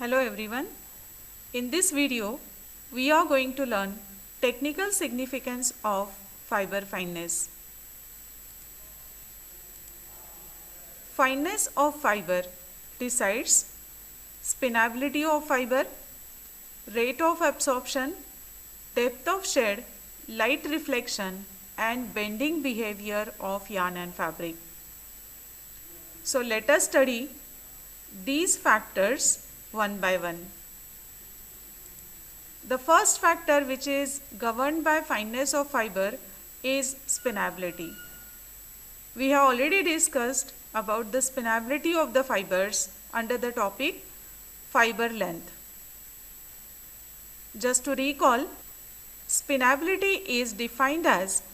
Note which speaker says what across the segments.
Speaker 1: Hello everyone. In this video, we are going to learn technical significance of fiber fineness. Fineness of fiber decides spinability of fiber, rate of absorption, depth of shed, light reflection, and bending behavior of yarn and fabric. So let us study these factors one by one. The first factor which is governed by fineness of fiber is spinability. We have already discussed about the spinability of the fibers under the topic fiber length. Just to recall, spinability is defined as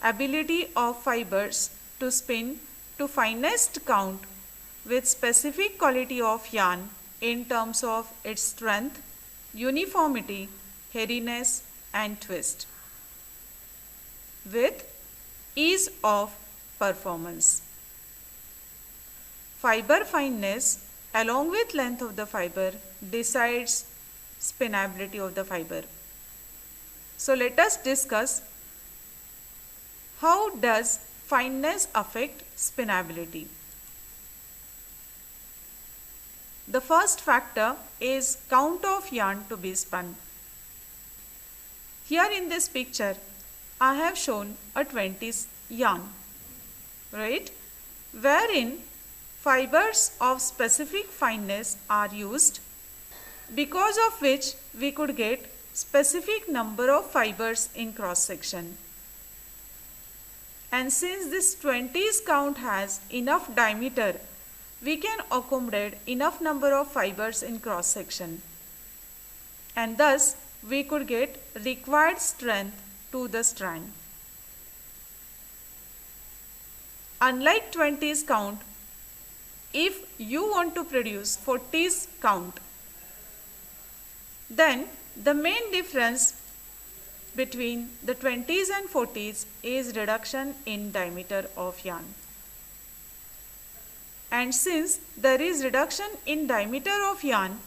Speaker 1: ability of fibers to spin to finest count with specific quality of yarn in terms of its strength, uniformity, hairiness and twist, with ease of performance. Fiber fineness along with length of the fiber decides spinability of the fiber. So let us discuss how does fineness affect spinability. The first factor is count of yarn to be spun. Here in this picture, I have shown a 20s yarn, right, wherein fibers of specific fineness are used, because of which we could get specific number of fibers in cross section. And since this 20s count has enough diameter, we can accommodate enough number of fibers in cross section, and thus we could get required strength to the strand. Unlike 20s count, if you want to produce 40s count, then the main difference between the 20s and 40s is reduction in diameter of yarn. And since there is reduction in diameter of yarn,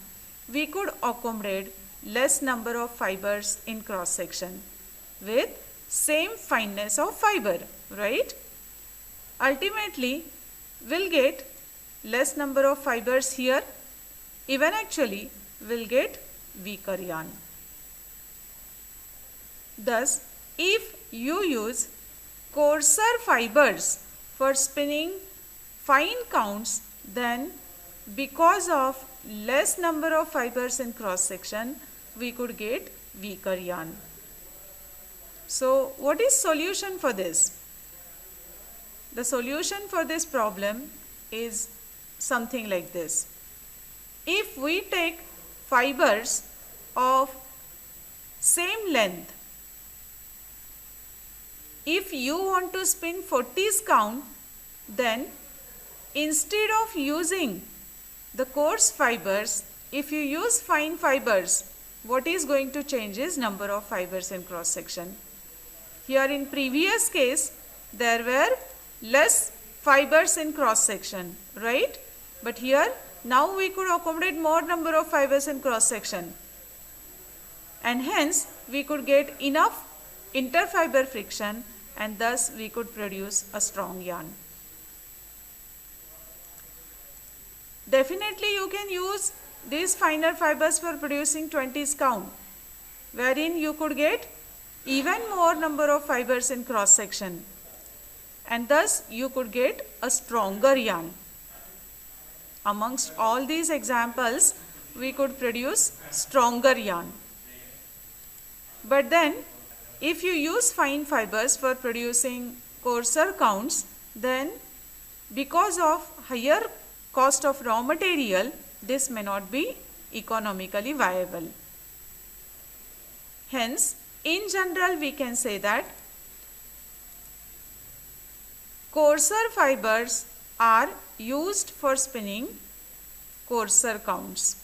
Speaker 1: we could accommodate less number of fibers in cross section with same fineness of fiber, right? Ultimately, we'll get less number of fibers here, even actually we'll get weaker yarn. Thus, if you use coarser fibers for spinning fine counts, then because of less number of fibers in cross section, we could get weaker yarn. So what is solution for this? The solution for this problem is something like this. If we take fibers of same length, if you want to spin 40s count, then instead of using the coarse fibers, if you use fine fibers, what is going to change is number of fibers in cross section. Here in previous case, there were less fibers in cross section, right? But here, now we could accommodate more number of fibers in cross section, and hence we could get enough interfiber friction, and thus we could produce a strong yarn. Definitely you can use these finer fibers for producing 20s count, wherein you could get even more number of fibers in cross section, and thus you could get a stronger yarn. Amongst all these examples, we could produce stronger yarn. But then, if you use fine fibers for producing coarser counts, then because of higher cost of raw material, this may not be economically viable. Hence, in general, we can say that coarser fibers are used for spinning coarser counts,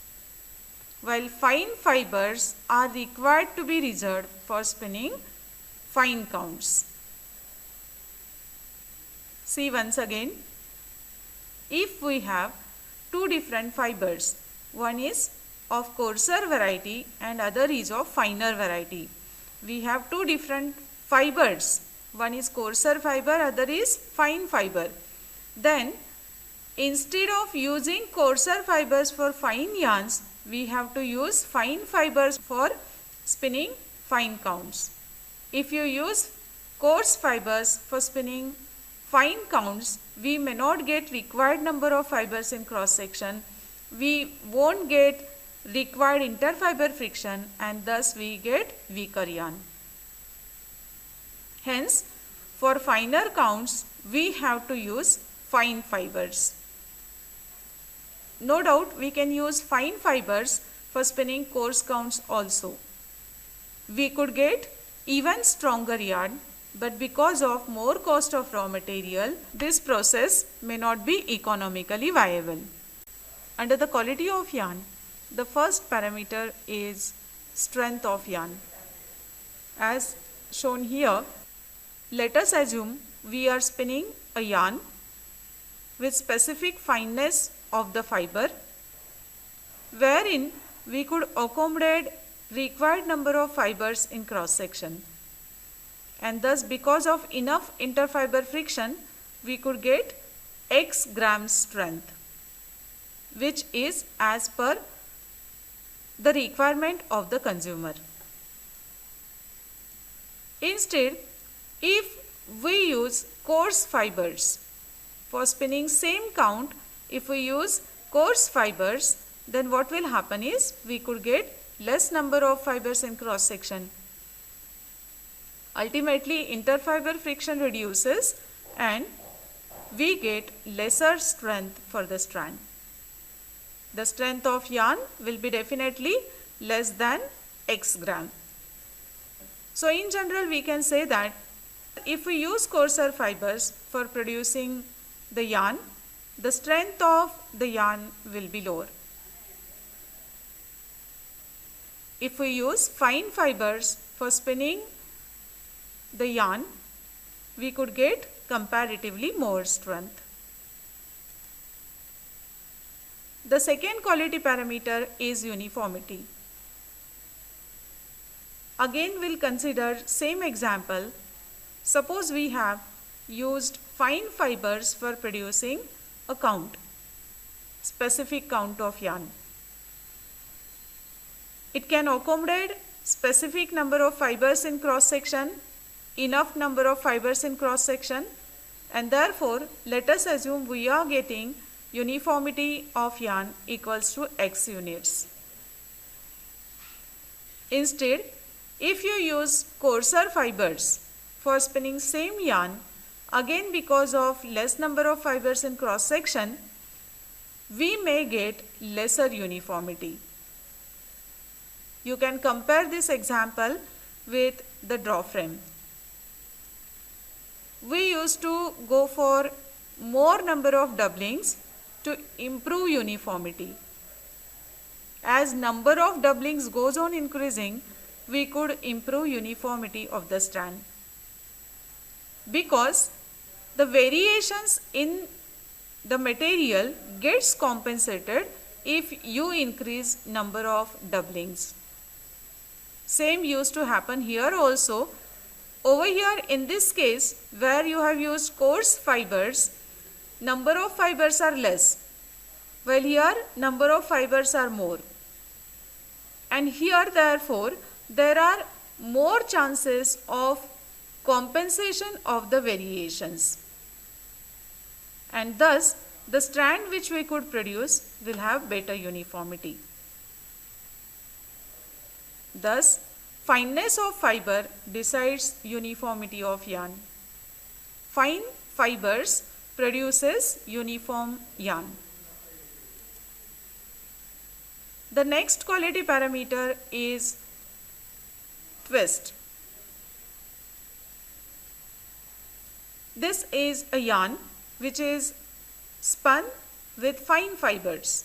Speaker 1: while fine fibers are required to be reserved for spinning fine counts. See once again, if we have two different fibers, one is of coarser variety and other is of finer variety. We have two different fibers. One is coarser fiber, other is fine fiber. Then instead of using coarser fibers for fine yarns, we have to use fine fibers for spinning fine counts. If you use coarse fibers for spinning fine counts, we may not get required number of fibers in cross section. We won't get required interfiber friction and thus we get weaker yarn. Hence, for finer counts, we have to use fine fibers. No doubt we can use fine fibers for spinning coarse counts also. We could get even stronger yarn, but because of more cost of raw material, this process may not be economically viable. Under the quality of yarn, the first parameter is strength of yarn. As shown here, let us assume we are spinning a yarn with specific fineness of the fiber, wherein we could accommodate required number of fibers in cross section. And thus, because of enough interfiber friction, we could get X gram strength, which is as per the requirement of the consumer. Instead, if we use coarse fibers for spinning same count, if we use coarse fibers, then what will happen is we could get less number of fibers in cross section. Ultimately, interfiber friction reduces and we get lesser strength for the strand. The strength of yarn will be definitely less than X gram. So in general, we can say that if we use coarser fibers for producing the yarn, the strength of the yarn will be lower. If we use fine fibers for spinning the yarn, we could get comparatively more strength. The second quality parameter is uniformity. Again, we'll consider same example. Suppose we have used fine fibers for producing a count, specific count of yarn. It can accommodate specific number of fibers in cross section, enough number of fibers in cross section, and therefore let us assume we are getting uniformity of yarn equals to X units. Instead, if you use coarser fibers for spinning same yarn, again because of less number of fibers in cross section, we may get lesser uniformity. You can compare this example with the draw frame. We used to go for more number of doublings to improve uniformity. As number of doublings goes on increasing, we could improve uniformity of the strand. Because the variations in the material gets compensated if you increase number of doublings. Same used to happen here also. Over here in this case, where you have used coarse fibers, number of fibers are less, while here number of fibers are more. And here therefore, there are more chances of compensation of the variations. And thus, the strand which we could produce will have better uniformity. Thus, fineness of fiber decides uniformity of yarn. Fine fibers produces uniform yarn. The next quality parameter is twist. This is a yarn which is spun with fine fibers.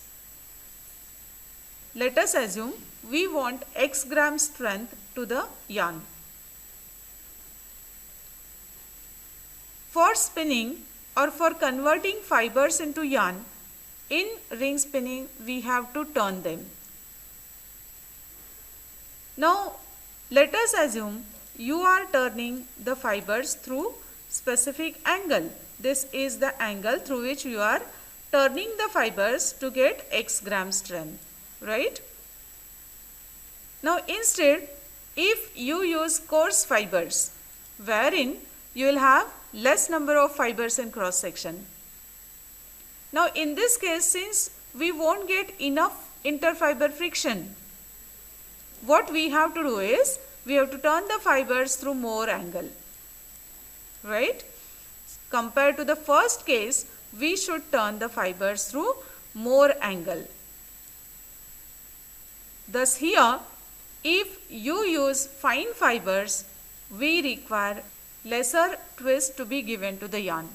Speaker 1: Let us assume we want X gram strength to the yarn. For spinning or for converting fibers into yarn, in ring spinning we have to turn them. Now let us assume you are turning the fibers through specific angle. This is the angle through which you are turning the fibers to get X gram strength, right? Now instead, if you use coarse fibers, wherein you will have less number of fibers in cross section. Now in this case, since we won't get enough interfiber friction, what we have to do is, we have to turn the fibers through more angle, right? Compared to the first case, we should turn the fibers through more angle. Thus here, if you use fine fibers, we require lesser twist to be given to the yarn,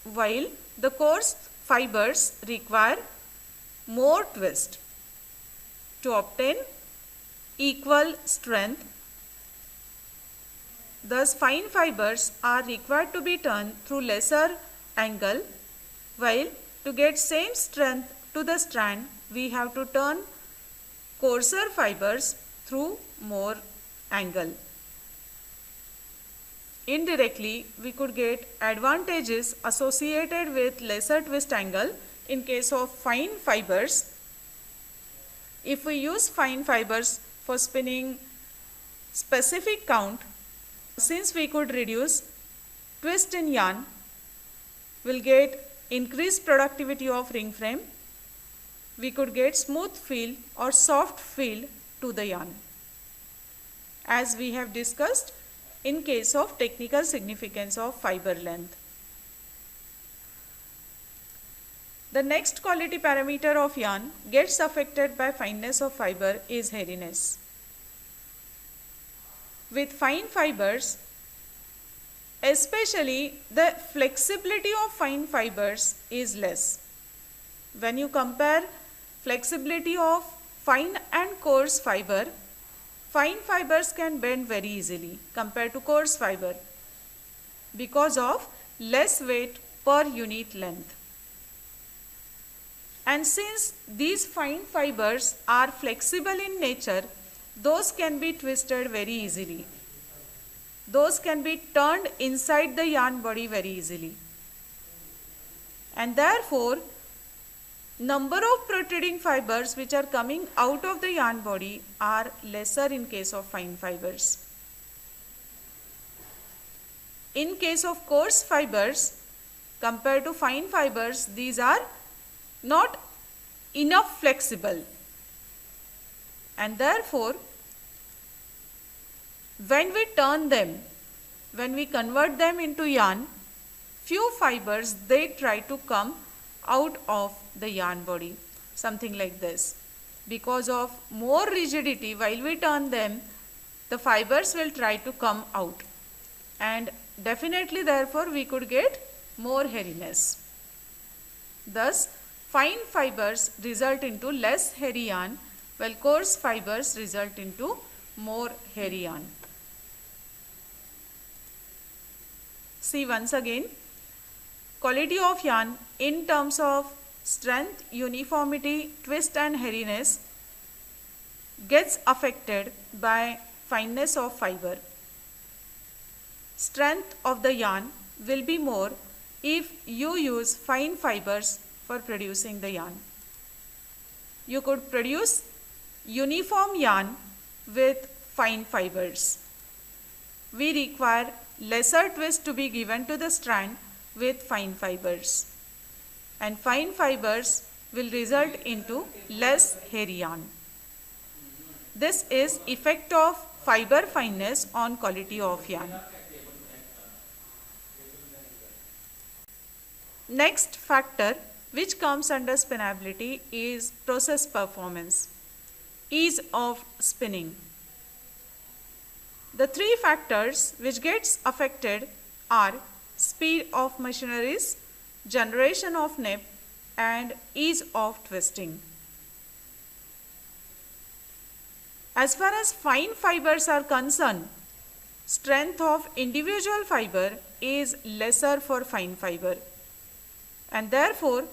Speaker 1: while the coarse fibers require more twist to obtain equal strength. Thus fine fibers are required to be turned through lesser angle, while to get same strength to the strand, we have to turn coarser fibers through more angle. Indirectly, we could get advantages associated with lesser twist angle in case of fine fibers. If we use fine fibers for spinning specific count, since we could reduce twist in yarn, we'll get increased productivity of ring frame. We could get smooth feel or soft feel to the yarn, as we have discussed in case of technical significance of fiber length. The next quality parameter of yarn gets affected by fineness of fiber is hairiness. With fine fibers, especially the flexibility of fine fibers is less. When you compare flexibility of fine and coarse fiber, fine fibers can bend very easily compared to coarse fiber because of less weight per unit length. And since these fine fibers are flexible in nature, those can be twisted very easily. Those can be turned inside the yarn body very easily. And therefore, number of protruding fibers which are coming out of the yarn body are lesser in case of fine fibers. In case of coarse fibers, compared to fine fibers, these are not enough flexible, and therefore when we turn them, when we convert them into yarn, few fibers they try to come out of the yarn body, something like this. Because of more rigidity, while we turn them, the fibers will try to come out, and definitely therefore we could get more hairiness. Thus fine fibers result into less hairy yarn, while coarse fibers result into more hairy yarn. See once again, quality of yarn in terms of strength, uniformity, twist and hairiness gets affected by fineness of fiber. Strength of the yarn will be more if you use fine fibers for producing the yarn. You could produce uniform yarn with fine fibers. We require lesser twist to be given to the strand with fine fibers, and fine fibers will result into less hairy yarn. This is effect of fiber fineness on quality of yarn. Next factor which comes under spinability is process performance, ease of spinning. The three factors which gets affected are speed of machineries, generation of nip and ease of twisting. As far as fine fibers are concerned, strength of individual fiber is lesser for fine fiber, and therefore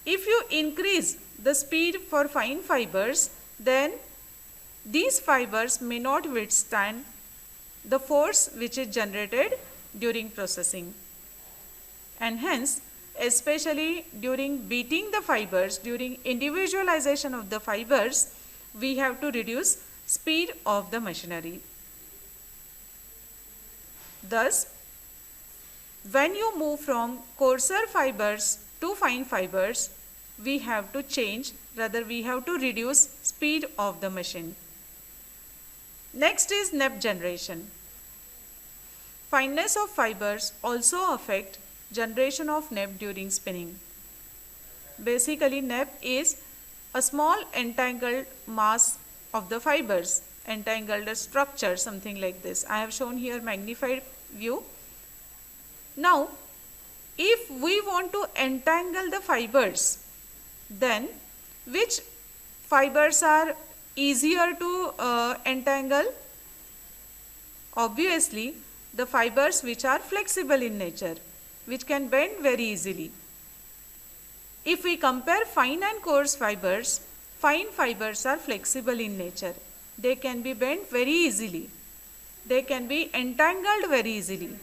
Speaker 1: if you increase the speed for fine fibers, then these fibers may not withstand the force which is generated during processing. And hence, especially during beating the fibers, during individualization of the fibers, we have to reduce speed of the machinery. Thus, when you move from coarser fibers to fine fibers, we have to change, rather we have to reduce speed of the machine. Next is neb generation. Fineness of fibers also affect generation of neb during spinning. Basically, neb is a small entangled mass of the fibers, entangled structure, something like this. I have shown here magnified view. Now, if we want to entangle the fibers, then which fibers are easier to entangle? Obviously, the fibers which are flexible in nature, which can bend very easily. If we compare fine and coarse fibers, fine fibers are flexible in nature. They can be bent very easily. They can be entangled very easily.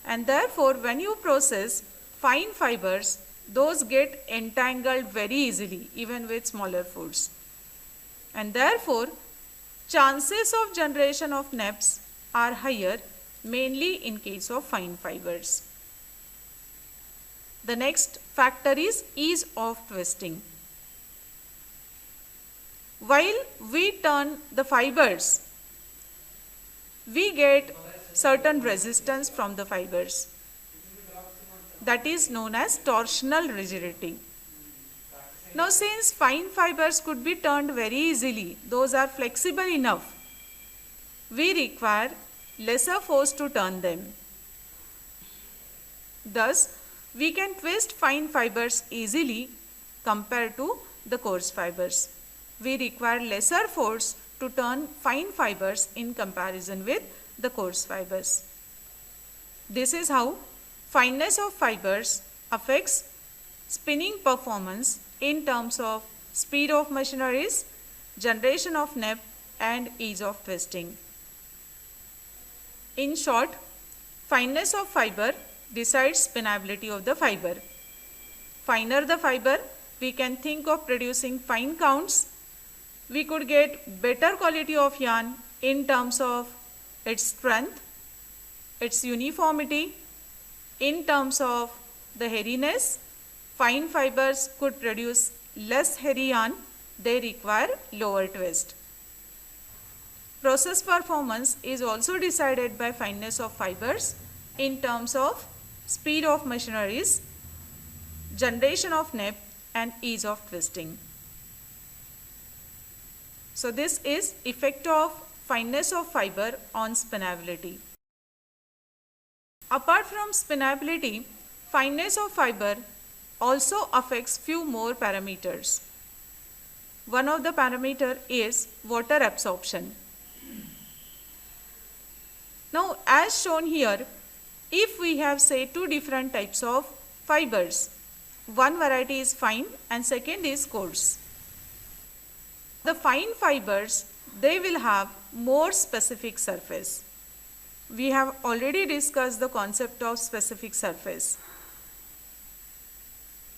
Speaker 1: And therefore, when you process fine fibers, those get entangled very easily, even with smaller foods. And therefore, chances of generation of nebs are higher, mainly in case of fine fibers. The next factor is ease of twisting. While we turn the fibers, we get certain resistance from the fibers. That is known as torsional rigidity. Now, since fine fibers could be turned very easily, those are flexible enough, we require lesser force to turn them. Thus, we can twist fine fibers easily compared to the coarse fibers. We require lesser force to turn fine fibers in comparison with the coarse fibers. This is how fineness of fibers affects spinning performance in terms of speed of machineries, generation of neb, and ease of twisting. In short, fineness of fiber decides spinability of the fiber. Finer the fiber, we can think of producing fine counts. We could get better quality of yarn in terms of its strength, its uniformity, in terms of the hairiness. Fine fibers could produce less hairy yarn, they require lower twist. Process performance is also decided by fineness of fibers in terms of speed of machineries, generation of neb, and ease of twisting. So this is effect of fineness of fiber on spinability. Apart from spinability, fineness of fiber also affects few more parameters. One of the parameter is water absorption. Now, as shown here, if we have say two different types of fibers, one variety is fine and second is coarse. The fine fibers, they will have more specific surface. We have already discussed the concept of specific surface.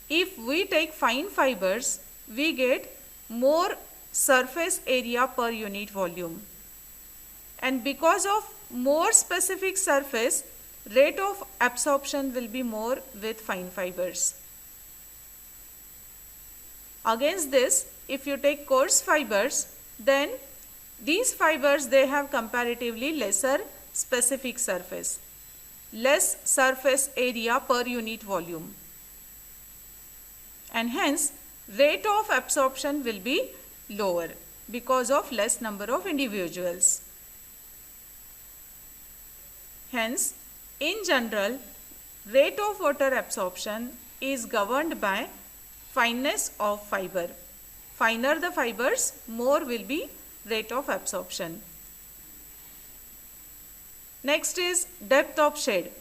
Speaker 1: If we take fine fibers, we get more surface area per unit volume. And because of more specific surface, rate of absorption will be more with fine fibers. Against this, if you take coarse fibers, then these fibers, they have comparatively lesser specific surface, less surface area per unit volume, and hence rate of absorption will be lower because of less number of individuals. Hence, in general, rate of water absorption is governed by fineness of fiber. Finer the fibers, more will be rate of absorption. Next is depth of shed.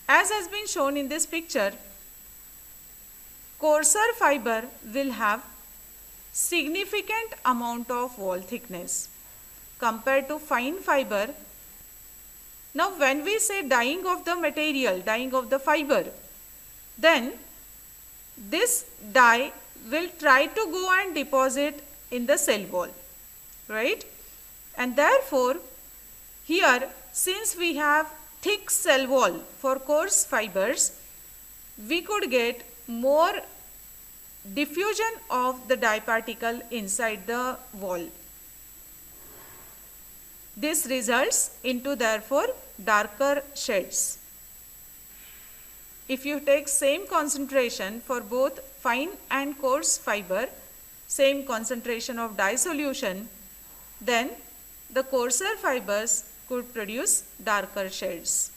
Speaker 1: As has been shown in this picture, coarser fiber will have significant amount of wall thickness compared to fine fiber. Now when we say dyeing of the material, dyeing of the fiber, then this dye will try to go and deposit in the cell wall, right? And therefore here, since we have thick cell wall for coarse fibers, we could get more diffusion of the dye particle inside the wall. This results into therefore darker shades. If you take same concentration for both fine and coarse fiber, same concentration of dye solution, then the coarser fibers could produce darker shades.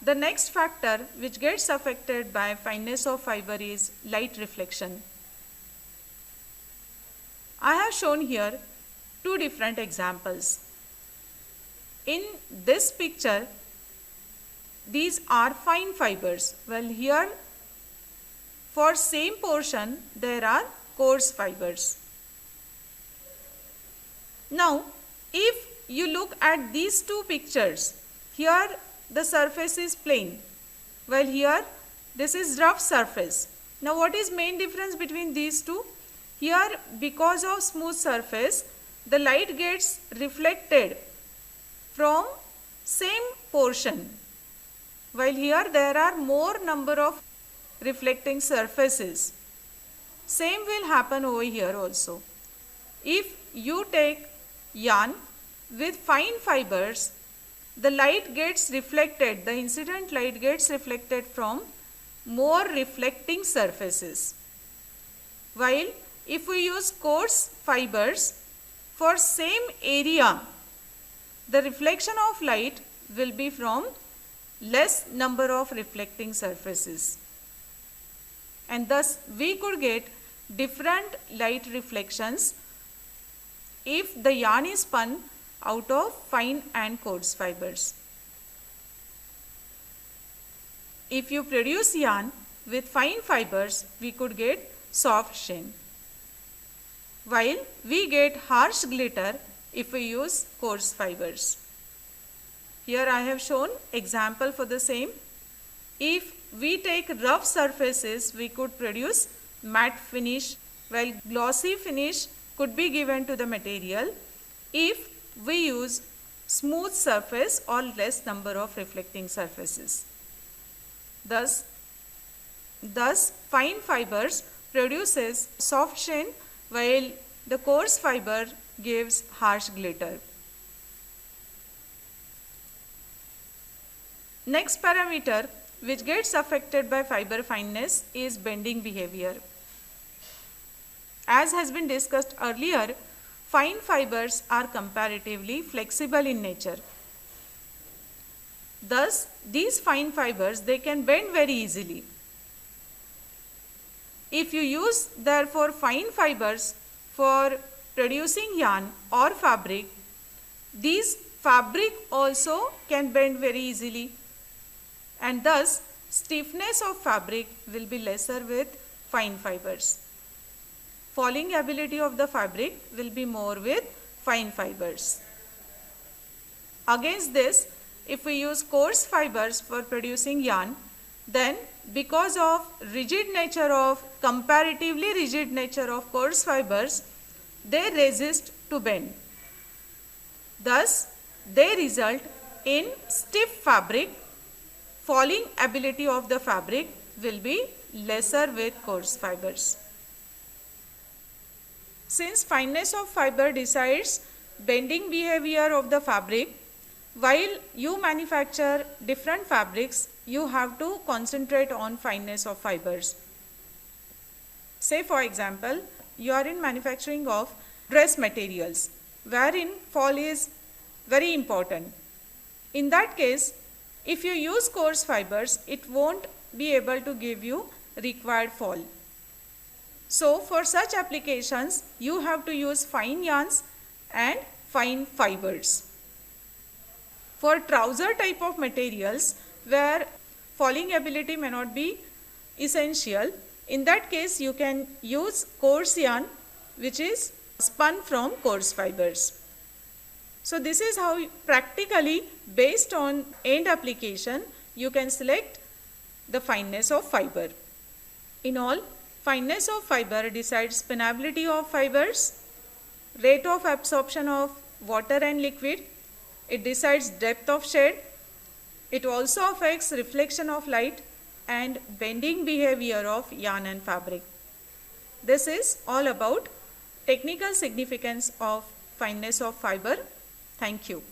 Speaker 1: The next factor which gets affected by fineness of fiber is light reflection. I have shown here two different examples. In this picture, these are fine fibers. Well, here for same portion there are coarse fibers. Now, if you look at these two pictures, here the surface is plain, while here this is rough surface. Now, what is main difference between these two? Here, because of smooth surface, the light gets reflected from same portion, while here there are more number of reflecting surfaces. Same will happen over here also. If you take yarn with fine fibers, the light gets reflected, the incident light gets reflected from more reflecting surfaces. While if we use coarse fibers, for same area, the reflection of light will be from less number of reflecting surfaces. And thus we could get different light reflections if the yarn is spun out of fine and coarse fibers. If you produce yarn with fine fibers, we could get soft sheen, while we get harsh glitter if we use coarse fibers. Here I have shown example for the same. If we take rough surfaces, we could produce matte finish, while glossy finish could be given to the material if we use smooth surface or less number of reflecting surfaces. Thus fine fibers produces soft sheen, while the coarse fiber gives harsh glitter. Next parameter which gets affected by fiber fineness is bending behavior. As has been discussed earlier, fine fibers are comparatively flexible in nature. Thus, these fine fibers, they can bend very easily. If you use therefore fine fibers for producing yarn or fabric, these fabric also can bend very easily, and thus stiffness of fabric will be lesser with fine fibers. Falling ability of the fabric will be more with fine fibers. Against this, if we use coarse fibers for producing yarn, then because of comparatively rigid nature of coarse fibers, they resist to bend. Thus, they result in stiff fabric. Falling ability of the fabric will be lesser with coarse fibers. Since fineness of fiber decides bending behavior of the fabric, while you manufacture different fabrics, you have to concentrate on fineness of fibers. Say for example, you are in manufacturing of dress materials, wherein fall is very important. In that case, if you use coarse fibers, it won't be able to give you required fall. So for such applications, you have to use fine yarns and fine fibers. For trouser type of materials where falling ability may not be essential, In that case, you can use coarse yarn which is spun from coarse fibers. So this is how practically, based on end application, you can select the fineness of fiber. In all, fineness of fiber decides spinability of fibers, rate of absorption of water and liquid, it decides depth of shade, it also affects reflection of light and bending behavior of yarn and fabric. This is all about technical significance of fineness of fiber. Thank you.